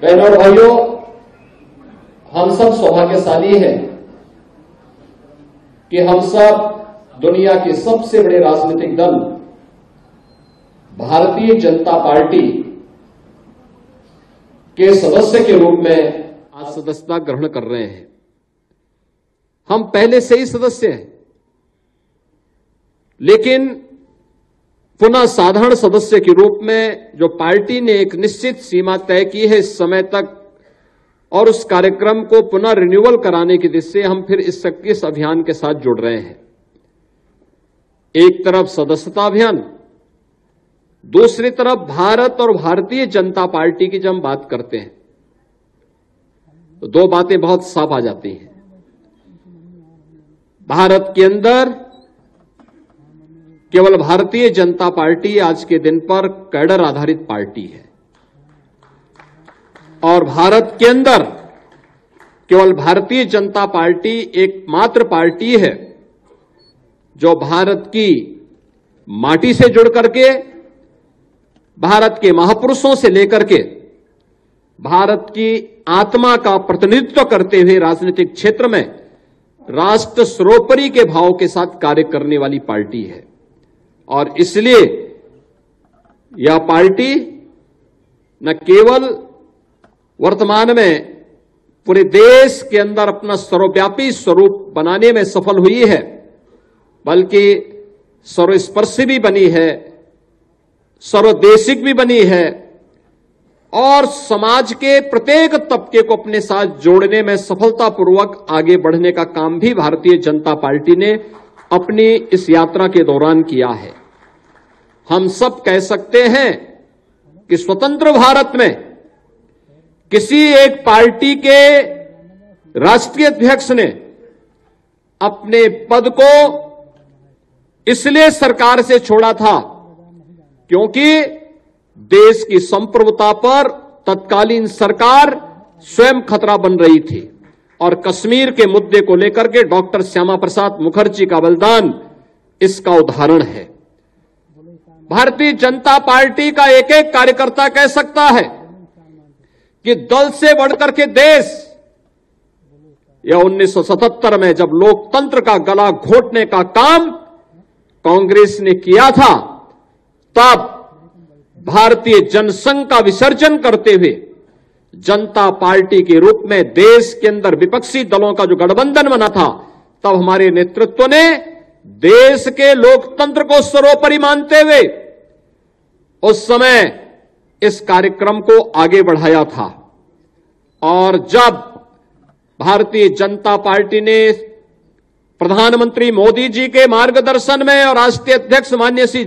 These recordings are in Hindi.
बहनों और भाइयों, हम सब सौभाग्यशाली हैं कि हम सब दुनिया के सबसे बड़े राजनीतिक दल भारतीय जनता पार्टी के सदस्य के रूप में आज सदस्यता ग्रहण कर रहे हैं। हम पहले से ही सदस्य हैं, लेकिन पुनः साधारण सदस्य के रूप में जो पार्टी ने एक निश्चित सीमा तय की है इस समय तक, और उस कार्यक्रम को पुनः रिन्यूअल कराने की दिशा से हम फिर इस अभियान के साथ जुड़ रहे हैं। एक तरफ सदस्यता अभियान, दूसरी तरफ भारत और भारतीय जनता पार्टी की जब हम बात करते हैं तो दो बातें बहुत साफ आ जाती हैं। भारत के अंदर केवल भारतीय जनता पार्टी आज के दिन पर कैडर आधारित पार्टी है, और भारत के अंदर केवल भारतीय जनता पार्टी एकमात्र पार्टी है जो भारत की माटी से जुड़ करके, भारत के महापुरुषों से लेकर के भारत की आत्मा का प्रतिनिधित्व करते हुए राजनीतिक क्षेत्र में राष्ट्र सर्वोपरि के भाव के साथ कार्य करने वाली पार्टी है। और इसलिए यह पार्टी न केवल वर्तमान में पूरे देश के अंदर अपना सर्वव्यापी स्वरूप बनाने में सफल हुई है, बल्कि सर्वस्पर्शी भी बनी है, सर्वदेशिक भी बनी है, और समाज के प्रत्येक तबके को अपने साथ जोड़ने में सफलतापूर्वक आगे बढ़ने का काम भी भारतीय जनता पार्टी ने अपनी इस यात्रा के दौरान किया है। हम सब कह सकते हैं कि स्वतंत्र भारत में किसी एक पार्टी के राष्ट्रीय अध्यक्ष ने अपने पद को इसलिए सरकार से छोड़ा था क्योंकि देश की संप्रभुता पर तत्कालीन सरकार स्वयं खतरा बन रही थी, और कश्मीर के मुद्दे को लेकर के डॉक्टर श्यामा प्रसाद मुखर्जी का बलिदान इसका उदाहरण है। भारतीय जनता पार्टी का एक एक कार्यकर्ता कह सकता है कि दल से बढ़कर के देश, यह 1977 में जब लोकतंत्र का गला घोटने का काम कांग्रेस ने किया था, तब भारतीय जनसंघ का विसर्जन करते हुए जनता पार्टी के रूप में देश के अंदर विपक्षी दलों का जो गठबंधन बना था, तब हमारे नेतृत्व ने देश के लोकतंत्र को सर्वोपरि मानते हुए उस समय इस कार्यक्रम को आगे बढ़ाया था। और जब भारतीय जनता पार्टी ने प्रधानमंत्री मोदी जी के मार्गदर्शन में और राष्ट्रीय अध्यक्ष माननीय श्री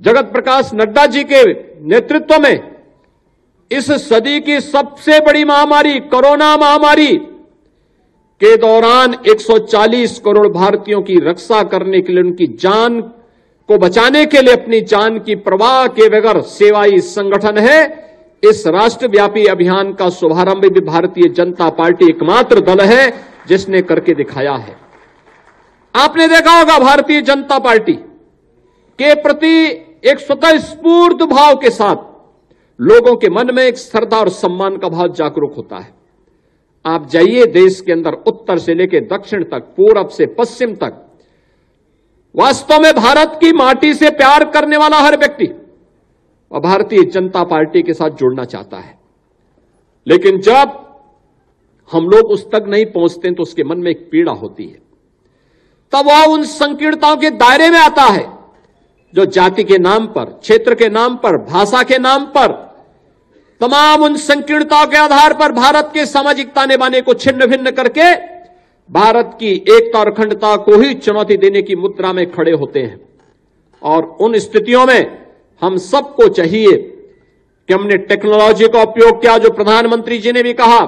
जगत प्रकाश नड्डा जी के नेतृत्व में इस सदी की सबसे बड़ी महामारी कोरोना महामारी के दौरान 140 करोड़ भारतीयों की रक्षा करने के लिए, उनकी जान को बचाने के लिए अपनी जान की परवाह के बगैर सेवाई संगठन है, इस राष्ट्रव्यापी अभियान का शुभारंभ भी भारतीय जनता पार्टी एकमात्र दल है जिसने करके दिखाया है। आपने देखा होगा भारतीय जनता पार्टी के प्रति एक स्वतःस्फूर्त भाव के साथ लोगों के मन में एक श्रद्धा और सम्मान का भाव जागरूक होता है। आप जाइए देश के अंदर, उत्तर से लेकर दक्षिण तक, पूरब से पश्चिम तक, वास्तव में भारत की माटी से प्यार करने वाला हर व्यक्ति और भारतीय जनता पार्टी के साथ जुड़ना चाहता है। लेकिन जब हम लोग उस तक नहीं पहुंचते तो उसके मन में एक पीड़ा होती है। तब वह उन संकीर्णताओं के दायरे में आता है जो जाति के नाम पर, क्षेत्र के नाम पर, भाषा के नाम पर, तमाम उन संकीर्णताओं के आधार पर भारत के सामाजिक ताने बाने को छिन्न भिन्न करके भारत की एकता और अखंडता को ही चुनौती देने की मुद्रा में खड़े होते हैं। और उन स्थितियों में हम सबको चाहिए कि हमने टेक्नोलॉजी का उपयोग किया, जो प्रधानमंत्री जी ने भी कहा,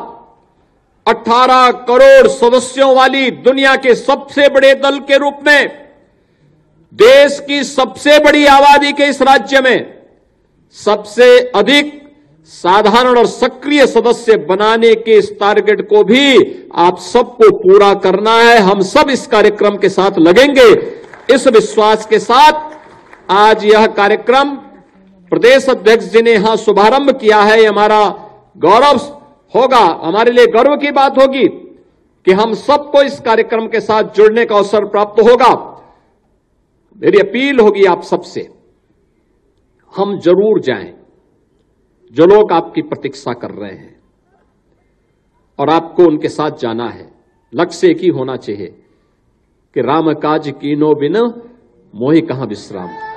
18 करोड़ सदस्यों वाली दुनिया के सबसे बड़े दल के रूप में देश की सबसे बड़ी आबादी के इस राज्य में सबसे अधिक साधारण और सक्रिय सदस्य बनाने के इस टारगेट को भी आप सबको पूरा करना है। हम सब इस कार्यक्रम के साथ लगेंगे। इस विश्वास के साथ आज यह कार्यक्रम प्रदेश अध्यक्ष जी ने यहां शुभारंभ किया है, ये हमारा गौरव होगा, हमारे लिए गर्व की बात होगी कि हम सबको इस कार्यक्रम के साथ जुड़ने का अवसर प्राप्त होगा। मेरी अपील होगी आप सबसे, हम जरूर जाएं। जो लोग आपकी प्रतीक्षा कर रहे हैं और आपको उनके साथ जाना है, लक्ष्य एक ही होना चाहिए कि राम काज कीनो बिन मोहि कहां विश्राम।